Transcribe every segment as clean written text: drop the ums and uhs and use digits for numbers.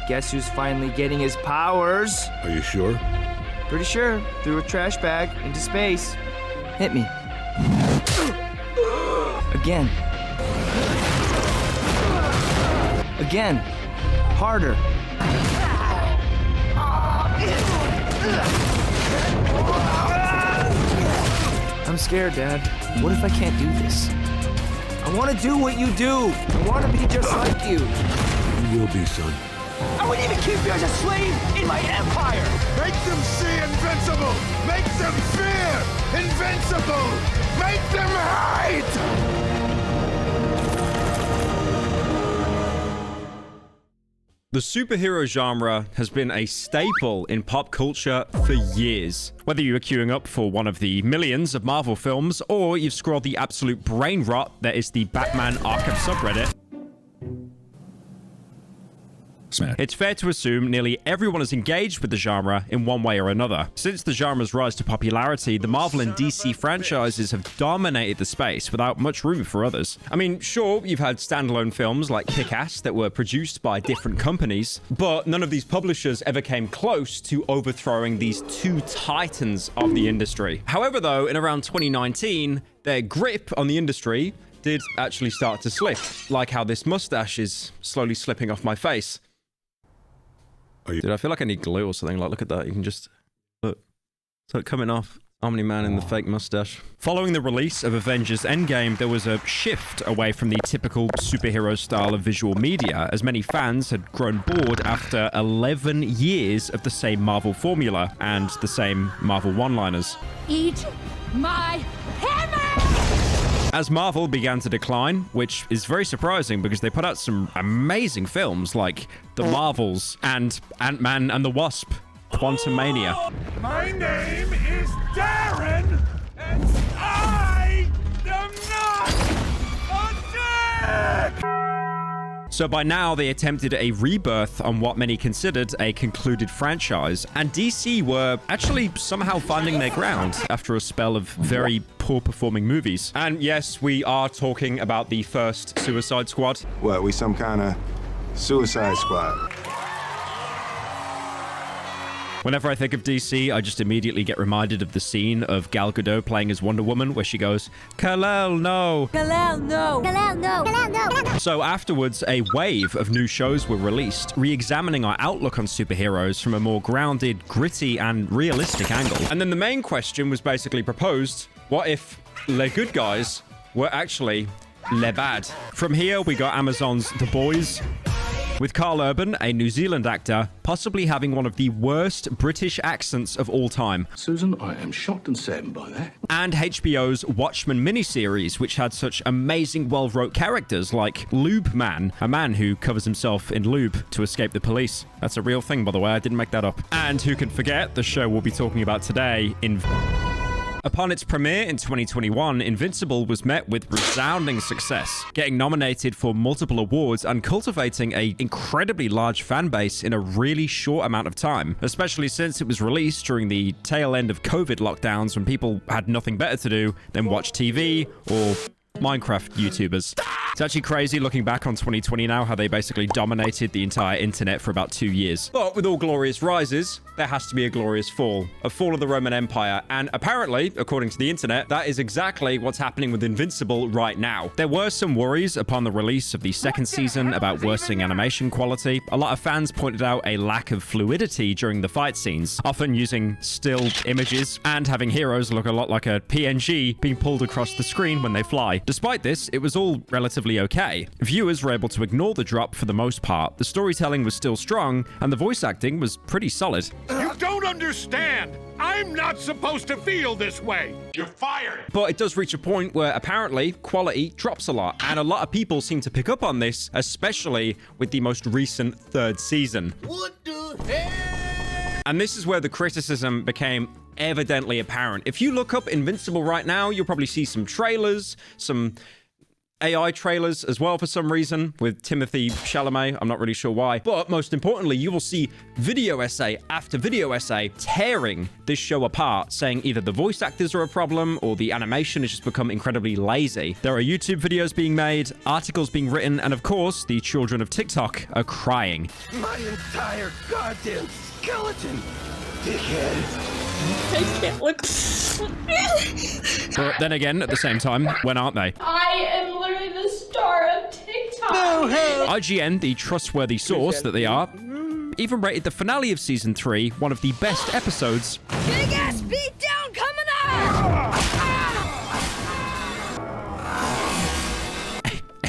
guess who's finally getting his powers? Are you sure? Pretty sure. Threw a trash bag into space. Hit me. Again. Again. Harder. I'm scared, Dad. What if I can't do this? I want to do what you do. I want to be just like you. You will be, son. I wouldn't even keep you as a slave in my empire. Make them see Invincible! Make them fear Invincible! Make them hate! The superhero genre has been a staple in pop culture for years. Whether you are queuing up for one of the millions of Marvel films, or you've scrolled the absolute brain rot that is the Batman Arkham subreddit, it's fair to assume nearly everyone is engaged with the genre in one way or another. Since the genre's rise to popularity, the Marvel and DC franchises have dominated the space without much room for others. I mean, sure, you've had standalone films like Kick-Ass that were produced by different companies, but none of these publishers ever came close to overthrowing these two titans of the industry. However, though, in around 2019, their grip on the industry did actually start to slip, like how this mustache is slowly slipping off my face. Dude, I feel like I need glue or something. Like, look at that. You can just... Look. So coming off. Omni-Man in the fake mustache. Following the release of Avengers Endgame, there was a shift away from the typical superhero style of visual media, as many fans had grown bored after 11 years of the same Marvel formula and the same Marvel one-liners. Eat my hammer! As Marvel began to decline, which is very surprising because they put out some amazing films like The Marvels and Ant-Man and the Wasp, Quantumania. My name is Darren, and I am not a dick! So by now, they attempted a rebirth on what many considered a concluded franchise, and DC were actually somehow finding their ground after a spell of very poor-performing movies. And yes, we are talking about the first Suicide Squad. What, we some kind of Suicide Squad? Whenever I think of DC, I just immediately get reminded of the scene of Gal Gadot playing as Wonder Woman, where she goes, Kal-El, no! Kal-El, no! Kal-El, no! Kal-El, no! So afterwards, a wave of new shows were released, re-examining our outlook on superheroes from a more grounded, gritty, and realistic angle. And then the main question was basically proposed, what if les good guys were actually les bad? From here, we got Amazon's The Boys, with Carl Urban, a New Zealand actor, possibly having one of the worst British accents of all time. Susan, I am shocked and saddened by that. And HBO's Watchmen miniseries, which had such amazing, well-wrote characters like Lube Man, a man who covers himself in lube to escape the police. That's a real thing, by the way. I didn't make that up. And who can forget the show we'll be talking about today, Upon its premiere in 2021, Invincible was met with resounding success, getting nominated for multiple awards and cultivating an incredibly large fan base in a really short amount of time, especially since it was released during the tail end of COVID lockdowns when people had nothing better to do than watch TV or Minecraft YouTubers. It's actually crazy looking back on 2020 now, how they basically dominated the entire internet for about 2 years. But with all glorious rises, there has to be a glorious fall. A fall of the Roman Empire. And apparently, according to the internet, that is exactly what's happening with Invincible right now. There were some worries upon the release of the second season about worsening animation quality. A lot of fans pointed out a lack of fluidity during the fight scenes, often using still images and having heroes look a lot like a PNG being pulled across the screen when they fly. Despite this, it was all relatively okay. Viewers were able to ignore the drop for the most part. The storytelling was still strong, and the voice acting was pretty solid. You don't understand! I'm not supposed to feel this way! You're fired! But it does reach a point where apparently quality drops a lot, and a lot of people seem to pick up on this, especially with the most recent third season. What the hell? And this is where the criticism became evidently apparent. If you look up Invincible right now, you'll probably see some trailers, some AI trailers as well for some reason with Timothy Chalamet. I'm not really sure why. But most importantly, you will see video essay after video essay tearing this show apart, saying either the voice actors are a problem or the animation has just become incredibly lazy. There are YouTube videos being made, articles being written, and of course, the children of TikTok are crying. My entire goddamn skeleton, dickhead. I can't look. But then again, at the same time, when aren't they? I am literally the star of TikTok. IGN, the trustworthy source that they are, even rated the finale of season 3 one of the best episodes. Big ass beat down coming up!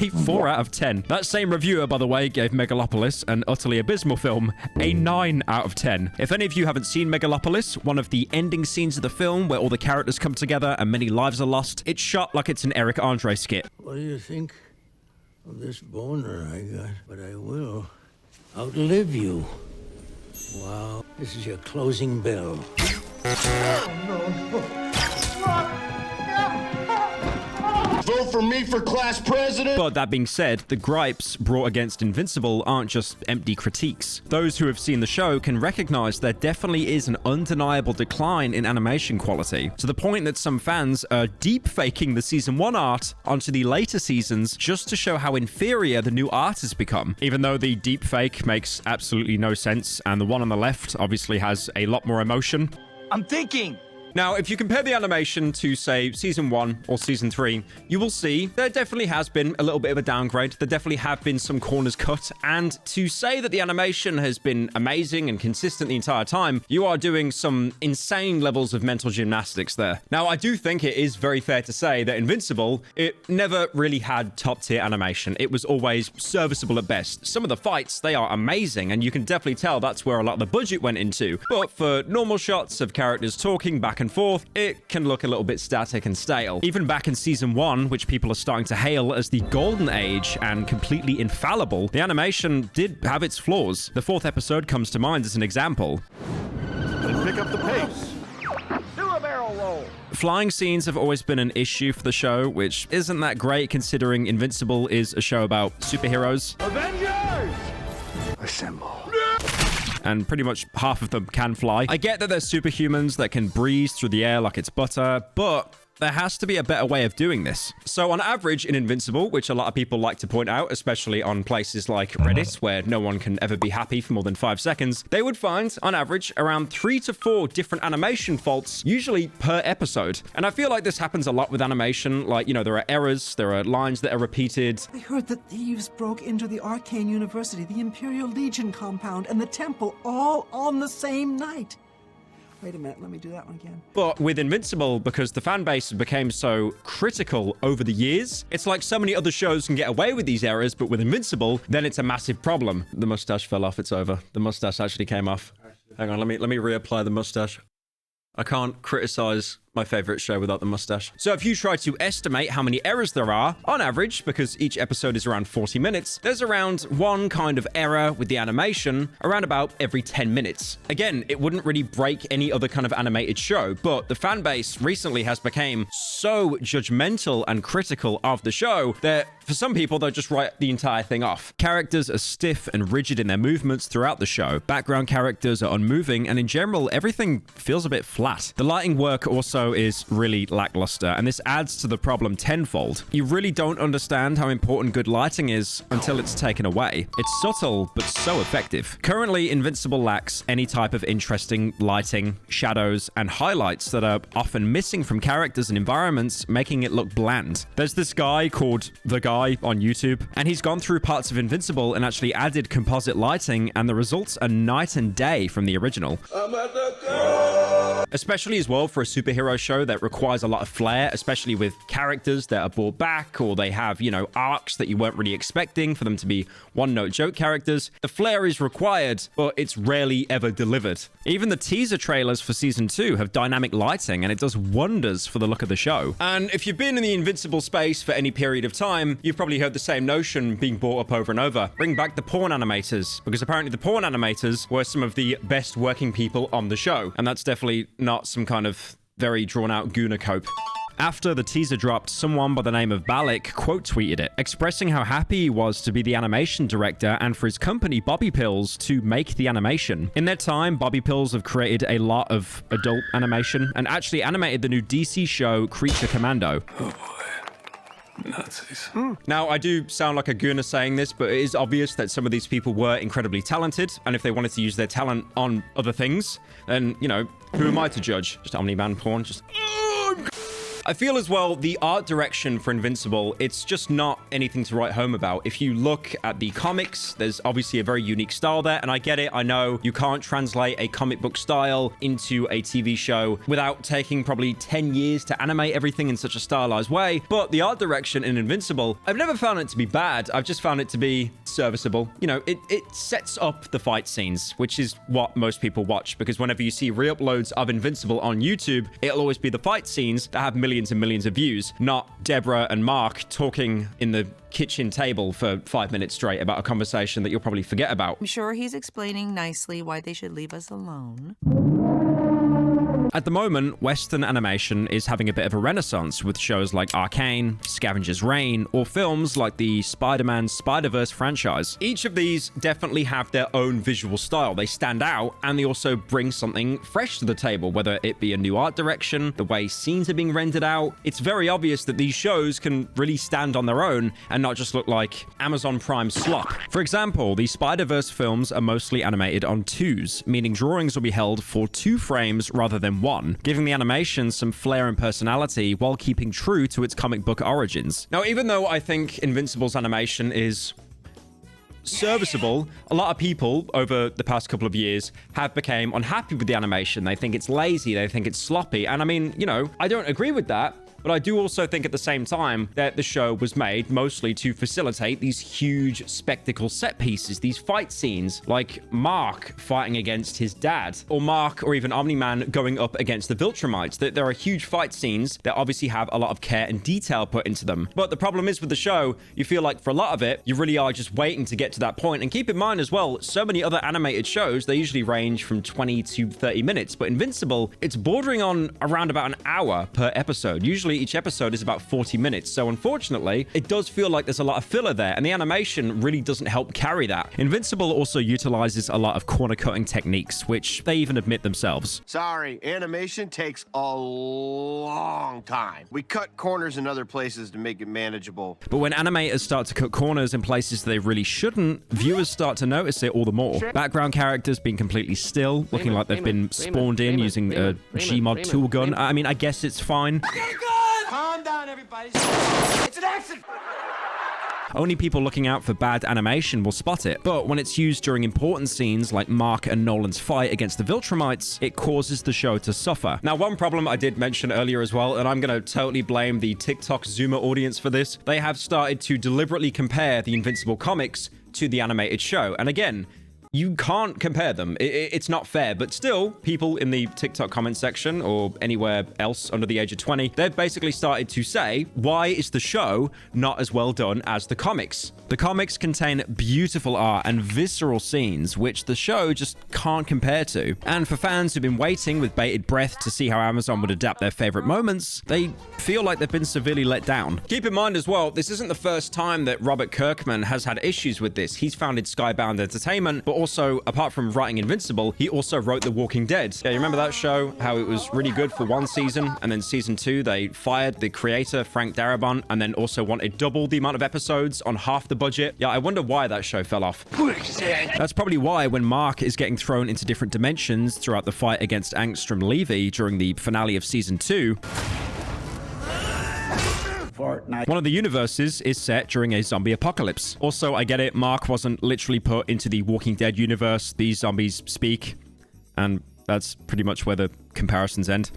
A 4 out of 10. That same reviewer, by the way, gave Megalopolis, an utterly abysmal film, a 9 out of 10. If any of you haven't seen Megalopolis, one of the ending scenes of the film where all the characters come together and many lives are lost, it's shot like it's an Eric Andre skit. What do you think of this boner I got? But I will outlive you. Wow. This is your closing bell. Vote for me for class president. But that being said, the gripes brought against Invincible aren't just empty critiques. Those who have seen the show can recognize there definitely is an undeniable decline in animation quality, to the point that some fans are deep faking the season 1 art onto the later seasons just to show how inferior the new art has become, even though the deep fake makes absolutely no sense and the one on the left obviously has a lot more emotion. I'm thinking. Now, if you compare the animation to, say, Season 1 or Season 3, you will see there definitely has been a little bit of a downgrade. There definitely have been some corners cut. And to say that the animation has been amazing and consistent the entire time, you are doing some insane levels of mental gymnastics there. Now, I do think it is very fair to say that Invincible, it never really had top-tier animation. It was always serviceable at best. Some of the fights, they are amazing, and you can definitely tell that's where a lot of the budget went into. But for normal shots of characters talking back and forth, it can look a little bit static and stale. Even back in season 1, which people are starting to hail as the golden age and completely infallible, the animation did have its flaws. The 4th episode comes to mind as an example. And pick up the pace. Do a barrel roll. Flying scenes have always been an issue for the show, which isn't that great considering Invincible is a show about superheroes. Avengers! Assemble. And pretty much half of them can fly. I get that there's superhumans that can breeze through the air like it's butter, but there has to be a better way of doing this. So on average in Invincible, which a lot of people like to point out, especially on places like Reddit, where no one can ever be happy for more than 5 seconds, they would find, on average, around 3 to 4 different animation faults, usually per episode. And I feel like this happens a lot with animation. Like, you know, there are errors, there are lines that are repeated. I heard that thieves broke into the Arcane University, the Imperial Legion compound, and the temple all on the same night. Wait a minute, let me do that one again. But with Invincible, because the fan base became so critical over the years, it's like so many other shows can get away with these errors, but with Invincible, then it's a massive problem. The mustache fell off, it's over. The mustache actually came off. Hang on, let me reapply the mustache. I can't criticize my favorite show without the mustache. So if you try to estimate how many errors there are, on average, because each episode is around 40 minutes, there's around one kind of error with the animation around about every 10 minutes. Again, it wouldn't really break any other kind of animated show, but the fan base recently has become so judgmental and critical of the show that for some people, they'll just write the entire thing off. Characters are stiff and rigid in their movements throughout the show. Background characters are unmoving, and in general, everything feels a bit flat. The lighting work also is really lackluster, and this adds to the problem tenfold. You really don't understand how important good lighting is until it's taken away. It's subtle, but so effective. Currently, Invincible lacks any type of interesting lighting, shadows, and highlights that are often missing from characters and environments, making it look bland. There's this guy called The Guy on YouTube, and he's gone through parts of Invincible and actually added composite lighting, and the results are night and day from the original. Especially as well for a superhero show that requires a lot of flair, especially with characters that are brought back or they have, you know, arcs that you weren't really expecting for them to be one-note joke characters. The flair is required, but it's rarely ever delivered. Even the teaser trailers for season 2 have dynamic lighting, and it does wonders for the look of the show. And if you've been in the Invincible space for any period of time, you've probably heard the same notion being brought up over and over. Bring back the porn animators, because apparently the porn animators were some of the best working people on the show, and that's definitely not some kind of very drawn-out Gooner cope. After the teaser dropped, someone by the name of Balik quote tweeted it, expressing how happy he was to be the animation director and for his company Bobby Pills to make the animation. In their time, Bobby Pills have created a lot of adult animation and actually animated the new DC show Creature Commando. Oh boy. Nazis. Now, I do sound like a gooner saying this, but it is obvious that some of these people were incredibly talented, and if they wanted to use their talent on other things, then, you know, who am I to judge? Just Omni-Man porn, just... I feel as well the art direction for Invincible, it's just not anything to write home about. If you look at the comics, there's obviously a very unique style there, and I get it. I know you can't translate a comic book style into a TV show without taking probably 10 years to animate everything in such a stylized way, but the art direction in Invincible, I've never found it to be bad. I've just found it to be serviceable. You know, it sets up the fight scenes, which is what most people watch, because whenever you see re-uploads of Invincible on YouTube, it'll always be the fight scenes that have millions and millions of views, not Deborah and Mark talking in the kitchen table for 5 minutes straight about a conversation that you'll probably forget about. I'm sure he's explaining nicely why they should leave us alone. At the moment, Western animation is having a bit of a renaissance with shows like Arcane, Scavenger's Reign, or films like the Spider-Man Spider-Verse franchise. Each of these definitely have their own visual style. They stand out, and they also bring something fresh to the table, whether it be a new art direction, the way scenes are being rendered out. It's very obvious that these shows can really stand on their own and not just look like Amazon Prime slop. For example, the Spider-Verse films are mostly animated on 2s, meaning drawings will be held for 2 frames rather than 1, giving the animation some flair and personality while keeping true to its comic book origins. Now, even though I think Invincible's animation is serviceable, a lot of people over the past couple of years have become unhappy with the animation. They think it's lazy, they think it's sloppy, and I mean, you know, I don't agree with that. But I do also think at the same time that the show was made mostly to facilitate these huge spectacle set pieces, these fight scenes, like Mark fighting against his dad, or Mark or even Omni-Man going up against the Viltrumites. That there are huge fight scenes that obviously have a lot of care and detail put into them. But the problem is with the show, you feel like for a lot of it, you really are just waiting to get to that point. And keep in mind as well, so many other animated shows, they usually range from 20 to 30 minutes. But Invincible, it's bordering on around about an hour per episode. Usually each episode is about 40 minutes. So unfortunately, it does feel like there's a lot of filler there, and the animation really doesn't help carry that. Invincible also utilizes a lot of corner cutting techniques, which they even admit themselves. Sorry, animation takes a long time. We cut corners in other places to make it manageable. But when animators start to cut corners in places they really shouldn't, viewers start to notice it all the more. Background characters being completely still, looking like they've been spawned in using a Gmod tool gun. I mean, I guess it's fine. Calm down, everybody. It's an accident. Only people looking out for bad animation will spot it, but when it's used during important scenes like Mark and Nolan's fight against the Viltrumites, it causes the show to suffer. Now, one problem I did mention earlier as well, and I'm going to totally blame the TikTok Zoomer audience for this, they have started to deliberately compare the Invincible comics to the animated show. And again, you can't compare them. It's not fair, but still, people in the TikTok comment section or anywhere else under the age of 20, they've basically started to say, why is the show not as well done as the comics? The comics contain beautiful art and visceral scenes, which the show just can't compare to. And for fans who've been waiting with bated breath to see how Amazon would adapt their favorite moments, they feel like they've been severely let down. Keep in mind as well, this isn't the first time that Robert Kirkman has had issues with this. He's founded Skybound Entertainment, but also, apart from writing Invincible, he also wrote The Walking Dead. Yeah, you remember that show? How it was really good for one season, and then season 2, they fired the creator, Frank Darabont, and then also wanted double the amount of episodes on half the budget. Yeah, I wonder why that show fell off. That's probably why when Mark is getting thrown into different dimensions throughout the fight against Angstrom Levy during the finale of season 2, one of the universes is set during a zombie apocalypse. Also, I get it, Mark wasn't literally put into the Walking Dead universe. These zombies speak, and that's pretty much where the comparisons end.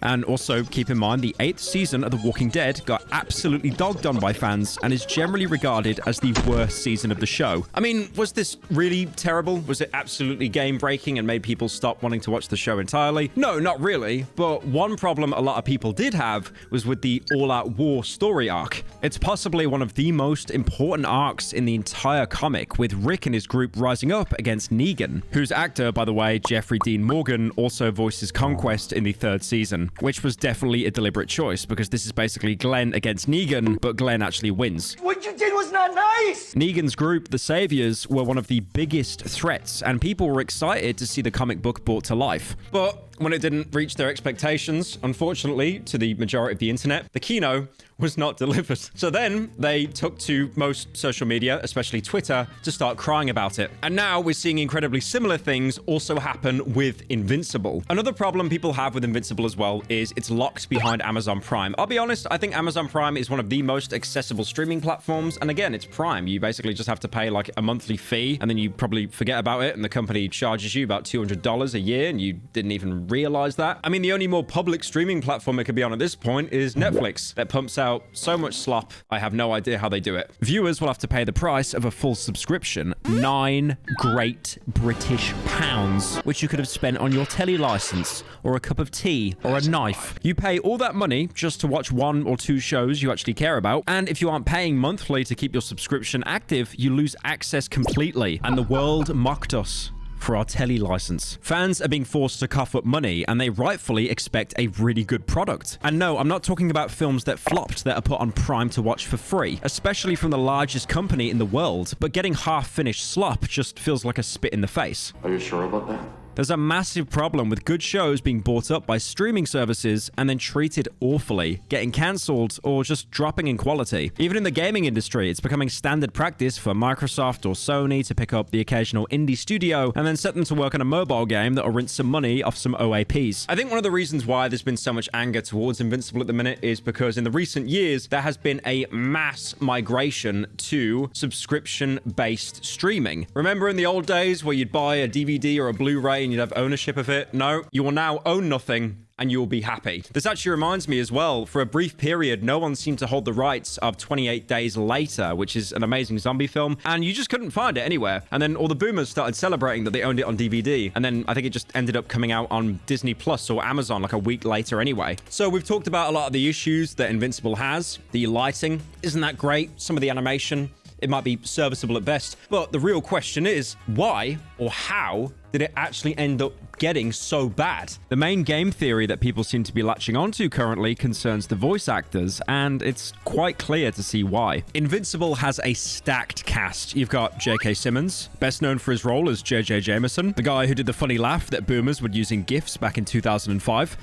And also, keep in mind, the 8th season of The Walking Dead got absolutely dogged on by fans and is generally regarded as the worst season of the show. I mean, was this really terrible? Was it absolutely game-breaking and made people stop wanting to watch the show entirely? No, not really. But one problem a lot of people did have was with the all-out war story arc. It's possibly one of the most important arcs in the entire comic, with Rick and his group rising up against Negan, whose actor, by the way, Jeffrey Dean Morgan, also voices Conquest in the 3rd season. Negan, which was definitely a deliberate choice because this is basically Glenn against Negan, but Glenn actually wins. What you did was not nice! Negan's group, the Saviors, were one of the biggest threats, and people were excited to see the comic book brought to life. But when it didn't reach their expectations, unfortunately, to the majority of the internet, the Kino was not delivered. So then they took to most social media, especially Twitter, to start crying about it. And now we're seeing incredibly similar things also happen with Invincible. Another problem people have with Invincible as well is it's locked behind Amazon Prime. I'll be honest, I think Amazon Prime is one of the most accessible streaming platforms. And again, it's Prime. You basically just have to pay like a monthly fee and then you probably forget about it and the company charges you about $200 a year and you didn't even realize that. I mean, the only more public streaming platform it could be on at this point is Netflix that pumps out so much slop. I have no idea how they do it. Viewers will have to pay the price of a full subscription, £9 great British pounds, which you could have spent on your telly license or a cup of tea or a knife. You pay all that money just to watch 1 or 2 shows you actually care about. And if you aren't paying monthly to keep your subscription active, you lose access completely. And the world mocked us for our telly license. Fans are being forced to cough up money and they rightfully expect a really good product. And no, I'm not talking about films that flopped that are put on Prime to watch for free, especially from the largest company in the world, but getting half-finished slop just feels like a spit in the face. Are you sure about that? There's a massive problem with good shows being bought up by streaming services and then treated awfully, getting cancelled, or just dropping in quality. Even in the gaming industry, it's becoming standard practice for Microsoft or Sony to pick up the occasional indie studio and then set them to work on a mobile game that'll rinse some money off some OAPs. I think one of the reasons why there's been so much anger towards Invincible at the minute is because in the recent years, there has been a mass migration to subscription-based streaming. Remember in the old days where you'd buy a DVD or a Blu-ray and you'd have ownership of it? No, you will now own nothing and you'll be happy. This actually reminds me as well, for a brief period, no one seemed to hold the rights of 28 Days Later, which is an amazing zombie film, and you just couldn't find it anywhere. And then all the boomers started celebrating that they owned it on DVD, and then I think it just ended up coming out on Disney Plus or Amazon like a week later anyway. So we've talked about a lot of the issues that Invincible has. The lighting isn't that great. Some of the animation, it might be serviceable at best, but the real question is why or how did it actually end up getting so bad? The main game theory that people seem to be latching onto currently concerns the voice actors, and it's quite clear to see why. Invincible has a stacked cast. You've got J.K. Simmons, best known for his role as J.J. Jameson, the guy who did the funny laugh that boomers would use in GIFs back in 2005.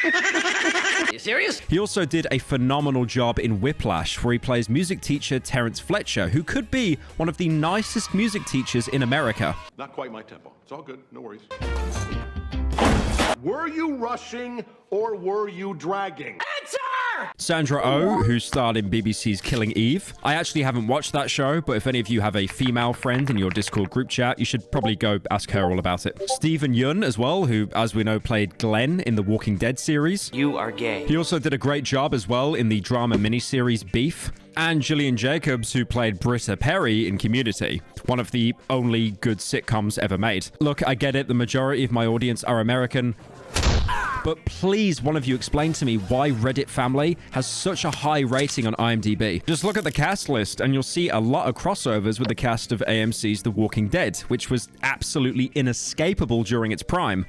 Are you serious? He also did a phenomenal job in Whiplash, where he plays music teacher Terrence Fletcher, who could be one of the nicest music teachers in America. Not quite my tempo. It's all good. No worries. Were you rushing or were you dragging? Answer! Sandra Oh, who starred in BBC's Killing Eve. I actually haven't watched that show, but if any of you have a female friend in your Discord group chat, you should probably go ask her all about it. Stephen Yeun as well, who, as we know, played Glenn in the Walking Dead series. You are gay. He also did a great job as well in the drama miniseries Beef. And Gillian Jacobs, who played Britta Perry in Community, one of the only good sitcoms ever made. Look, I get it, the majority of my audience are American, but please, one of you explain to me why Reddit Family has such a high rating on IMDb. Just look at the cast list and you'll see a lot of crossovers with the cast of AMC's The Walking Dead, which was absolutely inescapable during its prime.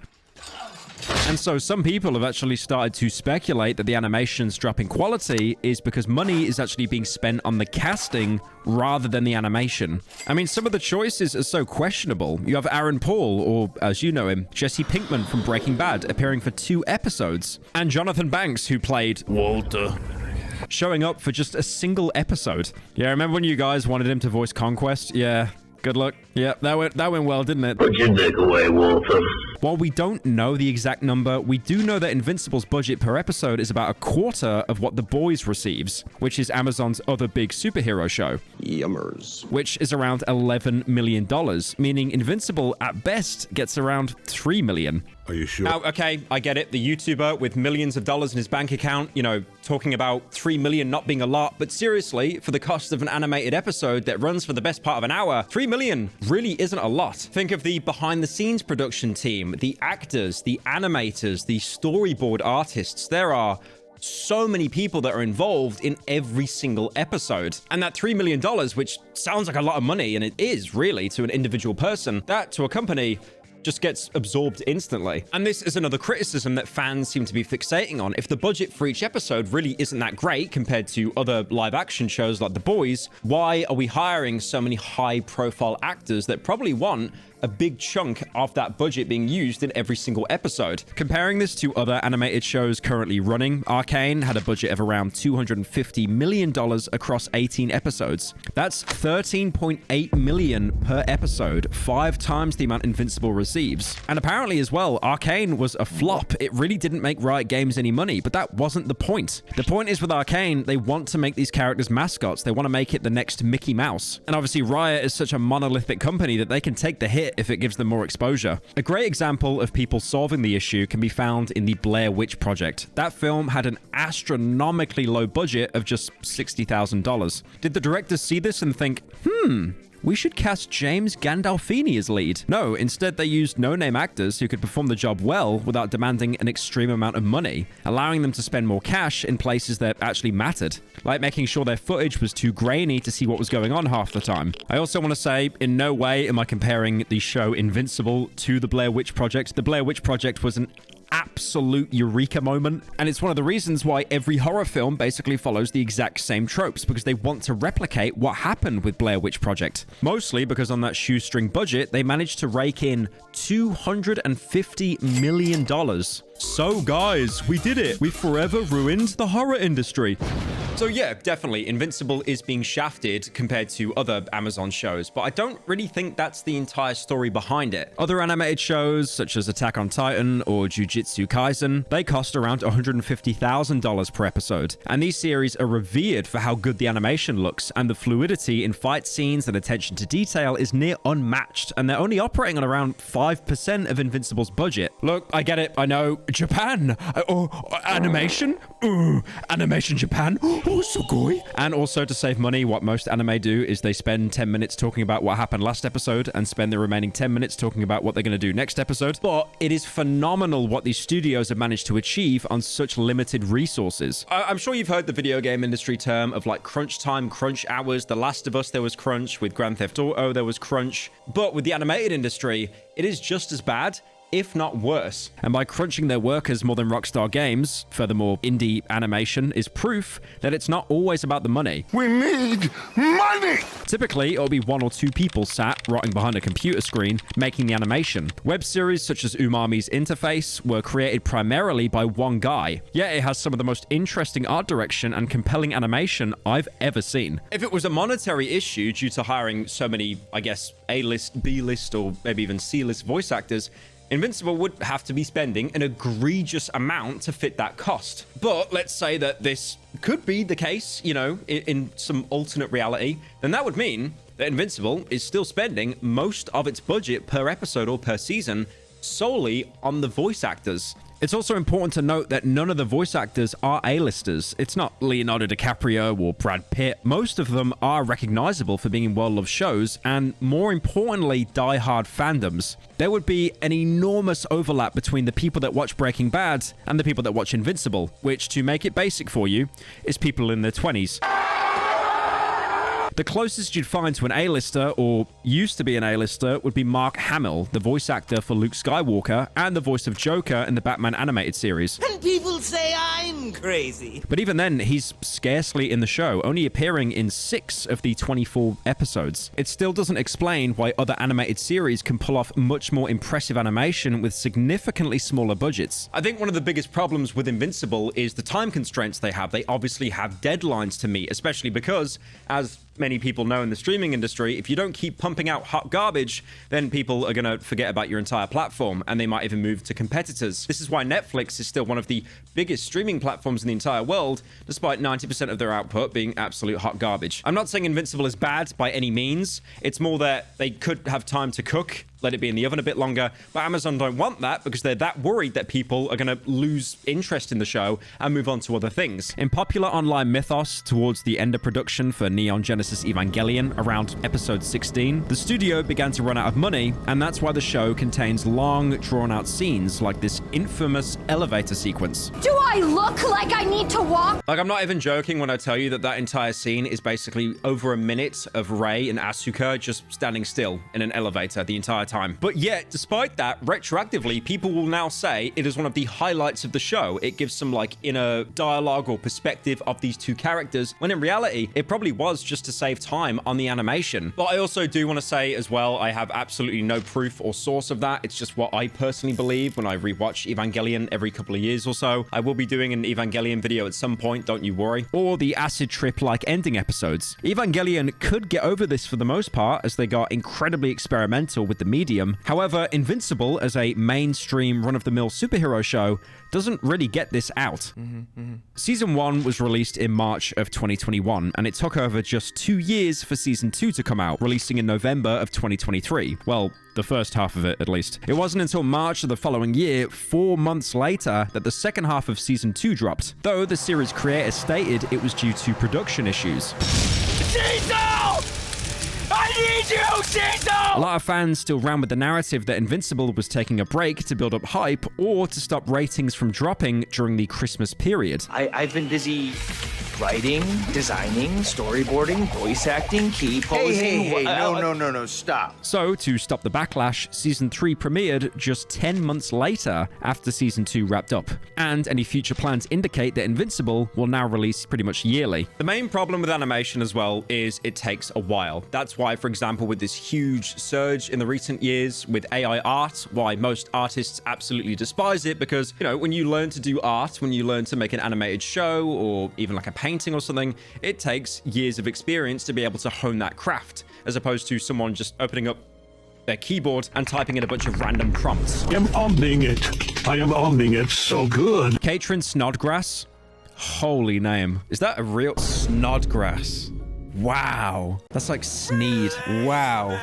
And so some people have actually started to speculate that the animation's drop in quality is because money is actually being spent on the casting rather than the animation. I mean, some of the choices are so questionable. You have Aaron Paul, or as you know him, Jesse Pinkman from Breaking Bad, appearing for 2 episodes, and Jonathan Banks, who played Walter, showing up for just a single episode. Yeah, remember when you guys wanted him to voice Conquest? Yeah. Good luck. Yeah, that went well, didn't it? Put your dick away, Walter. While we don't know the exact number, we do know that Invincible's budget per episode is about a quarter of what The Boys receives, which is Amazon's other big superhero show. Yummers. Which is around $11 million, meaning Invincible at best gets around $3 million. Are you sure? Now, okay, I get it. The YouTuber with millions of dollars in his bank account, you know, talking about $3 million not being a lot. But seriously, for the cost of an animated episode that runs for the best part of an hour, $3 million really isn't a lot. Think of the behind-the-scenes production team, the actors, the animators, the storyboard artists. There are so many people that are involved in every single episode. And that $3 million, which sounds like a lot of money, and it is really to an individual person, that to a company just gets absorbed instantly. And this is another criticism that fans seem to be fixating on. If the budget for each episode really isn't that great compared to other live action shows like The Boys, why are we hiring so many high profile actors that probably want a big chunk of that budget being used in every single episode? Comparing this to other animated shows currently running, Arcane had a budget of around $250 million across 18 episodes. That's $13.8 million per episode, 5 times the amount Invincible receives. And apparently as well, Arcane was a flop. It really didn't make Riot Games any money, but that wasn't the point. The point is with Arcane, they want to make these characters mascots. They want to make it the next Mickey Mouse. And obviously Riot is such a monolithic company that they can take the hit if it gives them more exposure. A great example of people solving the issue can be found in the Blair Witch Project. That film had an astronomically low budget of just $60,000. Did the directors see this and think, we should cast James Gandolfini as lead? No, instead they used no-name actors who could perform the job well without demanding an extreme amount of money, allowing them to spend more cash in places that actually mattered, like making sure their footage was too grainy to see what was going on half the time. I also want to say, in no way am I comparing the show Invincible to the Blair Witch Project. The Blair Witch Project was an absolute eureka moment, and it's one of the reasons why every horror film basically follows the exact same tropes, because they want to replicate what happened with Blair Witch Project. Mostly because on that shoestring budget, they managed to rake in $250 million. So guys, we did it. We forever ruined the horror industry. So yeah, definitely, Invincible is being shafted compared to other Amazon shows, but I don't really think that's the entire story behind it. Other animated shows, such as Attack on Titan or Jujutsu Kaisen, they cost around $150,000 per episode, and these series are revered for how good the animation looks, and the fluidity in fight scenes and attention to detail is near unmatched, and they're only operating on around 5% of Invincible's budget. Look, I get it, I know, Japan, animation, animation Japan, sugoi. And also to save money, what most anime do is they spend 10 minutes talking about what happened last episode and spend the remaining 10 minutes talking about what they're going to do next episode. But it is phenomenal what these studios have managed to achieve on such limited resources. I'm sure you've heard the video game industry term of like crunch time, crunch hours. The Last of Us, there was crunch. With Grand Theft Auto, there was crunch. But with the animated industry, it is just as bad, if not worse. And by crunching their workers more than Rockstar Games, furthermore, indie animation is proof that it's not always about the money. We need money! Typically, it'll be 1 or 2 people sat rotting behind a computer screen making the animation. Web series such as Umami's Interface were created primarily by one guy, yet it has some of the most interesting art direction and compelling animation I've ever seen. If it was a monetary issue due to hiring so many, I guess, A-list, B-list, or maybe even C-list voice actors, Invincible would have to be spending an egregious amount to fit that cost. But let's say that this could be the case, you know, in some alternate reality, then that would mean that Invincible is still spending most of its budget per episode or per season solely on the voice actors. It's also important to note that none of the voice actors are A-listers. It's not Leonardo DiCaprio or Brad Pitt. Most of them are recognizable for being in well-loved shows and, more importantly, die-hard fandoms. There would be an enormous overlap between the people that watch Breaking Bad and the people that watch Invincible, which, to make it basic for you, is people in their 20s. The closest you'd find to an A-lister, or used to be an A-lister, would be Mark Hamill, the voice actor for Luke Skywalker and the voice of Joker in the Batman animated series. And people say I'm crazy. But even then, he's scarcely in the show, only appearing in 6 of the 24 episodes. It still doesn't explain why other animated series can pull off much more impressive animation with significantly smaller budgets. I think one of the biggest problems with Invincible is the time constraints they have. They obviously have deadlines to meet, especially because, as many people know in the streaming industry, if you don't keep pumping out hot garbage, then people are going to forget about your entire platform, and they might even move to competitors. This is why Netflix is still one of the biggest streaming platforms in the entire world, despite 90% of their output being absolute hot garbage. I'm not saying Invincible is bad by any means. It's more that they could have time to cook, let it be in the oven a bit longer, but Amazon don't want that because they're that worried that people are going to lose interest in the show and move on to other things. In popular online mythos, towards the end of production for Neon Genesis Evangelion, around episode 16, the studio began to run out of money, and that's why the show contains long, drawn-out scenes like this infamous elevator sequence. Do I look like I need to walk? Like, I'm not even joking when I tell you that that entire scene is basically over a minute of Rei and Asuka just standing still in an elevator the entire time. But yet, despite that, retroactively, people will now say it is one of the highlights of the show. It gives some like inner dialogue or perspective of these two characters, when in reality, it probably was just to save time on the animation. But I also do want to say as well, I have absolutely no proof or source of that. It's just what I personally believe when I rewatch Evangelion every couple of years or so. I will be doing an Evangelion video at some point, don't you worry. Or the acid trip-like ending episodes. Evangelion could get over this for the most part, as they got incredibly experimental with the medium. However, Invincible, as a mainstream run-of-the-mill superhero show, doesn't really get this out. Season 1 was released in March of 2021, and it took over just 2 years for Season 2 to come out, releasing in November of 2023. Well, the first half of it, at least. It wasn't until March of the following year, 4 months later, that the second half of Season 2 dropped, though the series creator stated it was due to production issues. I need you, Cecil! A lot of fans still ran with the narrative that Invincible was taking a break to build up hype or to stop ratings from dropping during the Christmas period. I've been busy writing, designing, storyboarding, voice acting, key posing. Hey, no, stop. So, to stop the backlash, Season 3 premiered just 10 months later after Season 2 wrapped up, and any future plans indicate that Invincible will now release pretty much yearly. The main problem with animation as well is it takes a while. That's why, for example, with this huge surge in the recent years with AI art, why most artists absolutely despise it, because, you know, when you learn to do art, when you learn to make an animated show or even like a painting or something, it takes years of experience to be able to hone that craft, as opposed to someone just opening up their keyboard and typing in a bunch of random prompts. I am owning it so good. Katrin Snodgrass? Holy name. Is that a real Snodgrass? Wow. That's like Sneed. Wow.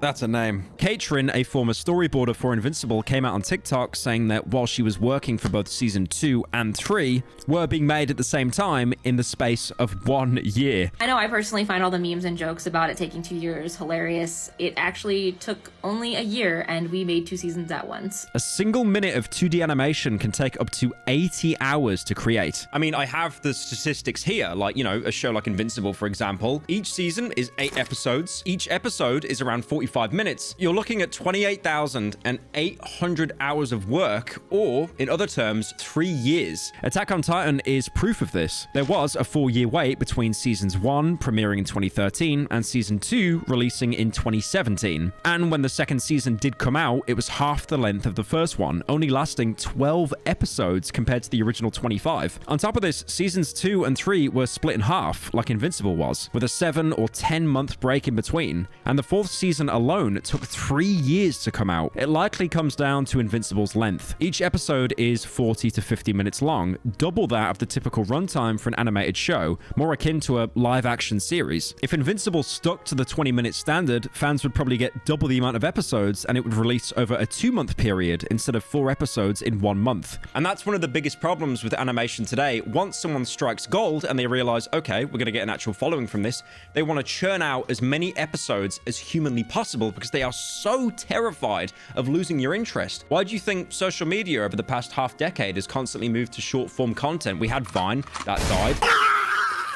That's a name. Katrin, a former storyboarder for Invincible, came out on TikTok saying that while she was working for both Season 2 and 3 were being made at the same time in the space of 1 year. I know I personally find all the memes and jokes about it taking 2 years hilarious. It actually took only a year and we made 2 seasons at once. A single minute of 2D animation can take up to 80 hours to create. I mean, I have the statistics here, like, you know, a show like Invincible, for example. Each season is 8 episodes. Each episode is around 45 minutes. You're looking at 28,800 hours of work, or in other terms, 3 years. Attack on Titan is proof of this. There was a 4-year wait between Seasons 1 premiering in 2013 and Season 2 releasing in 2017. And when the second season did come out, it was half the length of the first one, only lasting 12 episodes compared to the original 25. On top of this, Seasons 2 and 3 were split in half, like Invincible was, with a 7 or 10 month break in between. And the 4th season alone took 3 years to come out. It likely comes down to Invincible's length. Each episode is 40 to 50 minutes long, double that of the typical runtime for an animated show, more akin to a live-action series. If Invincible stuck to the 20-minute standard, fans would probably get double the amount of episodes, and it would release over a 2-month period instead of 4 episodes in 1 month. And that's one of the biggest problems with animation today. Once someone strikes gold and they realize, okay, we're going to get an actual following from this, they want to churn out as many episodes as humanly possible because they are so terrified of losing your interest. Why do you think social media over the past half decade has constantly moved to short form content? We had Vine, that died.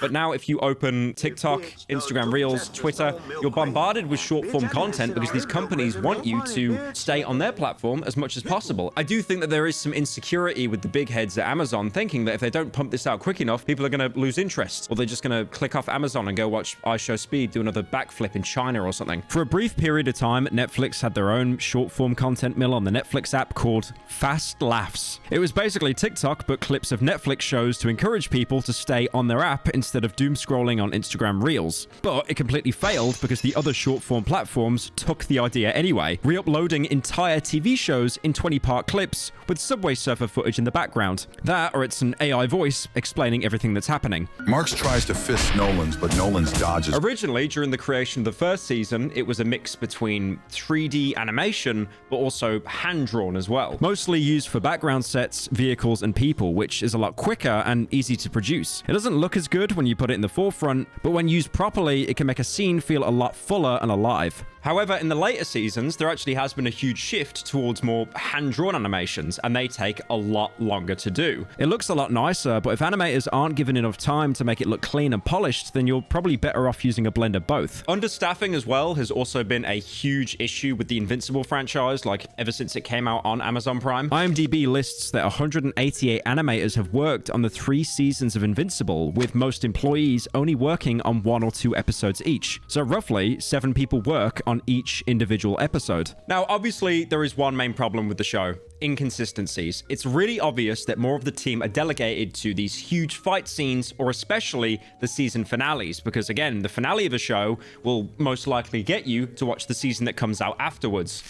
But now if you open TikTok, Instagram Reels, Twitter, you're bombarded with short-form content because these companies want you to stay on their platform as much as possible. I do think that there is some insecurity with the big heads at Amazon thinking that if they don't pump this out quick enough, people are going to lose interest, or they're just going to click off Amazon and go watch iShowSpeed do another backflip in China or something. For a brief period of time, Netflix had their own short-form content mill on the Netflix app called Fast Laughs. It was basically TikTok, but clips of Netflix shows to encourage people to stay on their app instead of doom scrolling on Instagram Reels. But it completely failed because the other short-form platforms took the idea anyway, re-uploading entire TV shows in 20-part clips with Subway Surfer footage in the background. That, or it's an AI voice explaining everything that's happening. Marx tries to fist Nolan's, but Nolan's dodges. Originally, during the creation of the first season, it was a mix between 3D animation, but also hand-drawn as well. Mostly used for background sets, vehicles, and people, which is a lot quicker and easy to produce. It doesn't look as good when you put it in the forefront, but when used properly, it can make a scene feel a lot fuller and alive. However, in the later seasons, there actually has been a huge shift towards more hand-drawn animations, and they take a lot longer to do. It looks a lot nicer, but if animators aren't given enough time to make it look clean and polished, then you're probably better off using a blend of both. Understaffing as well has also been a huge issue with the Invincible franchise, like ever since it came out on Amazon Prime. IMDb lists that 188 animators have worked on the 3 seasons of Invincible, with most employees only working on 1 or 2 episodes each. So roughly 7 people work on each individual episode. Now, obviously, there is one main problem with the show: inconsistencies. It's really obvious that more of the team are delegated to these huge fight scenes, or especially the season finales, because again, the finale of a show will most likely get you to watch the season that comes out afterwards.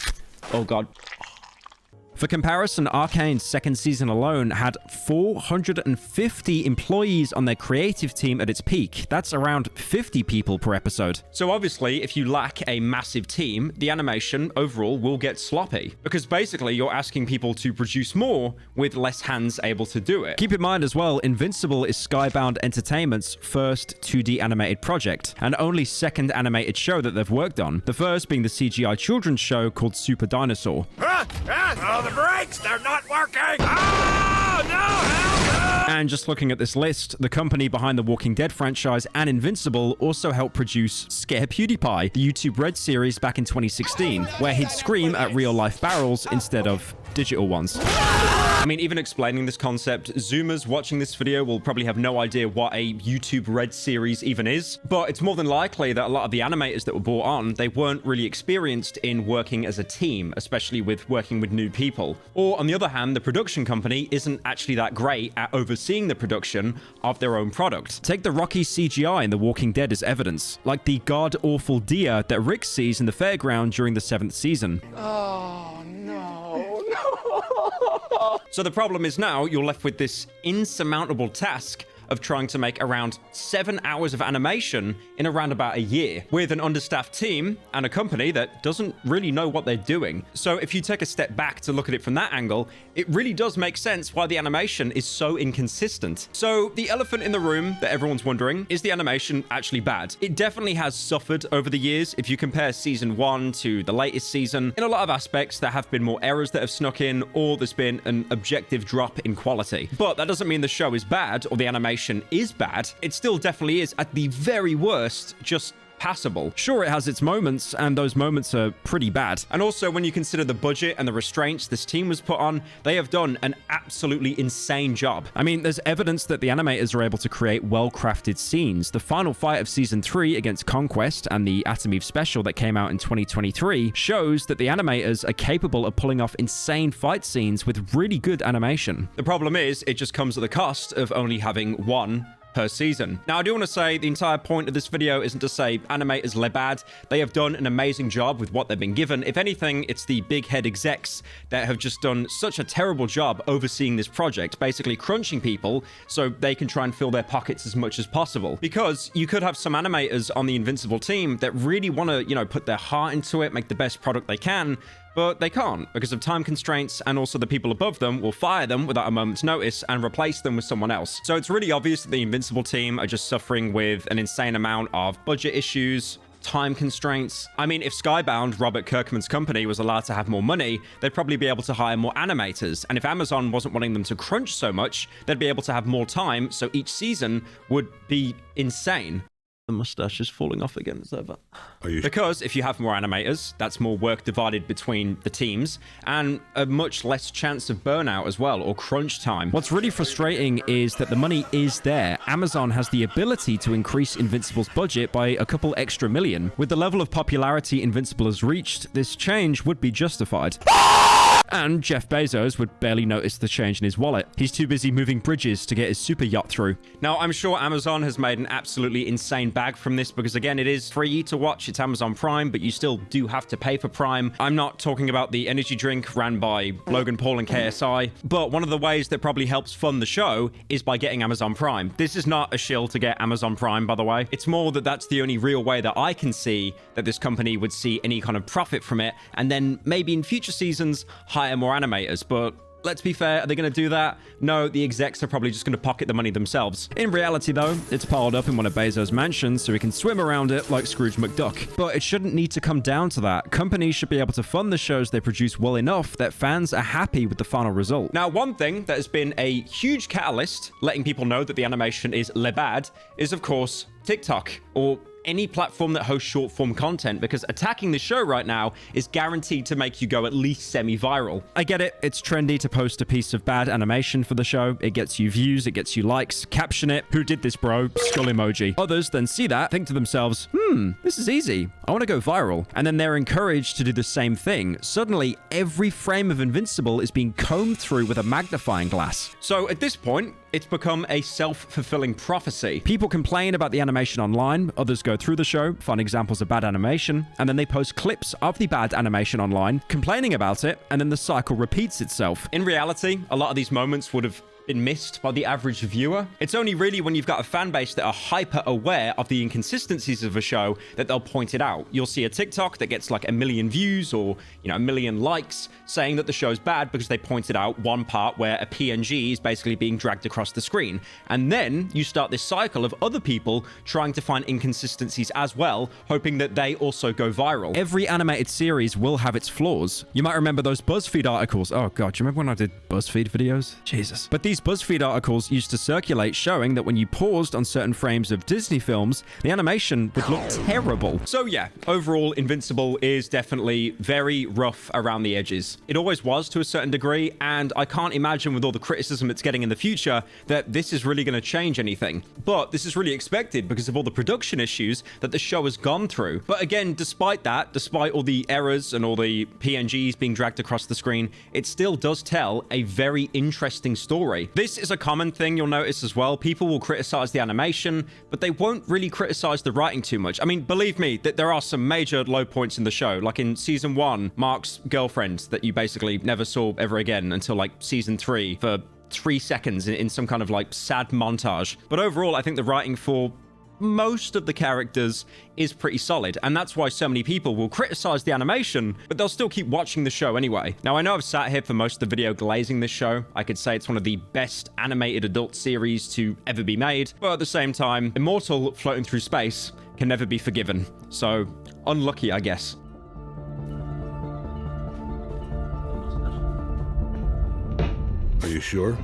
Oh god. For comparison, Arcane's second season alone had 450 employees on their creative team at its peak. That's around 50 people per episode. So obviously, if you lack a massive team, the animation overall will get sloppy, because basically you're asking people to produce more with less hands able to do it. Keep in mind as well, Invincible is Skybound Entertainment's first 2D animated project, and only second animated show that they've worked on. The first being the CGI children's show called Super Dinosaur. Oh, the brakes! They're not working! Oh, no! Help! And just looking at this list, the company behind the Walking Dead franchise and Invincible also helped produce Scare PewDiePie, the YouTube Red series back in 2016, where he'd scream at real-life barrels instead of digital ones. I mean, even explaining this concept, Zoomers watching this video will probably have no idea what a YouTube Red series even is, but it's more than likely that a lot of the animators that were brought on, they weren't really experienced in working as a team, especially with working with new people. Or on the other hand, the production company isn't actually that great at overseeing the production of their own product. Take the rocky CGI in The Walking Dead as evidence, like the god-awful deer that Rick sees in the fairground during the 7th season. Oh, no. So the problem is now you're left with this insurmountable task of trying to make around 7 hours of animation in around about a year, with an understaffed team and a company that doesn't really know what they're doing. So if you take a step back to look at it from that angle, it really does make sense why the animation is so inconsistent. So the elephant in the room that everyone's wondering, is the animation actually bad? It definitely has suffered over the years. If you compare season 1 to the latest season, in a lot of aspects there have been more errors that have snuck in, or there's been an objective drop in quality. But that doesn't mean the show is bad or the animation is bad. It still definitely is, at the very worst, just passable. Sure, it has its moments, and those moments are pretty bad. And also, when you consider the budget and the restraints this team was put on, they have done an absolutely insane job. I mean, there's evidence that the animators are able to create well-crafted scenes. The final fight of Season 3 against Conquest and the Atom Eve special that came out in 2023 shows that the animators are capable of pulling off insane fight scenes with really good animation. The problem is, it just comes at the cost of only having one per season. Now, I do want to say the entire point of this video isn't to say animators are bad. They have done an amazing job with what they've been given. If anything, it's the big head execs that have just done such a terrible job overseeing this project, basically crunching people so they can try and fill their pockets as much as possible. Because you could have some animators on the Invincible team that really want to, put their heart into it, make the best product they can, but they can't because of time constraints, and also the people above them will fire them without a moment's notice and replace them with someone else. So it's really obvious that the Invincible team are just suffering with an insane amount of budget issues, time constraints. I mean, if Skybound, Robert Kirkman's company, was allowed to have more money, they'd probably be able to hire more animators. And if Amazon wasn't wanting them to crunch so much, they'd be able to have more time, so each season would be insane. The mustache is falling off again. It's over. Because if you have more animators, that's more work divided between the teams and a much less chance of burnout as well, or crunch time. What's really frustrating is that the money is there. Amazon has the ability to increase Invincible's budget by a couple extra million. With the level of popularity Invincible has reached, this change would be justified. And Jeff Bezos would barely notice the change in his wallet. He's too busy moving bridges to get his super yacht through. Now, I'm sure Amazon has made an absolutely insane bag from this because, again, it is free to watch. It's Amazon Prime, but you still do have to pay for Prime. I'm not talking about the energy drink ran by Logan Paul and KSI, but one of the ways that probably helps fund the show is by getting Amazon Prime. This is not a shill to get Amazon Prime, by the way. It's more that that's the only real way that I can see that this company would see any kind of profit from it, and then maybe in future seasons hire more animators. But let's be fair, are they going to do that? No, the execs are probably just going to pocket the money themselves. In reality, though, it's piled up in one of Bezos' mansions so he can swim around it like Scrooge McDuck. But it shouldn't need to come down to that. Companies should be able to fund the shows they produce well enough that fans are happy with the final result. Now, one thing that has been a huge catalyst, letting people know that the animation is le bad, is of course TikTok, or any platform that hosts short form content, because attacking the show right now is guaranteed to make you go at least semi-viral. I get it, it's trendy to post a piece of bad animation for the show. It gets you views, it gets you likes. Caption it, "Who did this, bro?" Skull emoji. Others then see that, think to themselves, this is easy. I want to go viral. And then they're encouraged to do the same thing. Suddenly, every frame of Invincible is being combed through with a magnifying glass. So at this point, it's become a self-fulfilling prophecy. People complain about the animation online, others go through the show, find examples of bad animation, and then they post clips of the bad animation online, complaining about it, and then the cycle repeats itself. In reality, a lot of these moments would have been missed by the average viewer. It's only really when you've got a fan base that are hyper aware of the inconsistencies of a show that they'll point it out. You'll see a TikTok that gets like 1 million views or, 1 million likes saying that the show's bad because they pointed out one part where a PNG is basically being dragged across the screen. And then you start this cycle of other people trying to find inconsistencies as well, hoping that they also go viral. Every animated series will have its flaws. You might remember those BuzzFeed articles. Oh God, do you remember when I did BuzzFeed videos? Jesus. But these BuzzFeed articles used to circulate showing that when you paused on certain frames of Disney films, the animation would look terrible. So yeah, overall, Invincible is definitely very rough around the edges. It always was to a certain degree, and I can't imagine with all the criticism it's getting in the future that this is really going to change anything. But this is really expected because of all the production issues that the show has gone through. But again, despite that, despite all the errors and all the PNGs being dragged across the screen, it still does tell a very interesting story. This is a common thing you'll notice as well. People will criticize the animation, but they won't really criticize the writing too much. I mean, believe me, that there are some major low points in the show. Like in season 1, Mark's girlfriend that you basically never saw ever again until like season 3 for 3 seconds in some kind of like sad montage. But overall, I think the writing for most of the characters is pretty solid, and that's why so many people will criticize the animation, but they'll still keep watching the show anyway. Now, I know I've sat here for most of the video glazing this show. I could say it's one of the best animated adult series to ever be made, but at the same time, Immortal floating through space can never be forgiven. So, unlucky, I guess. Are you sure?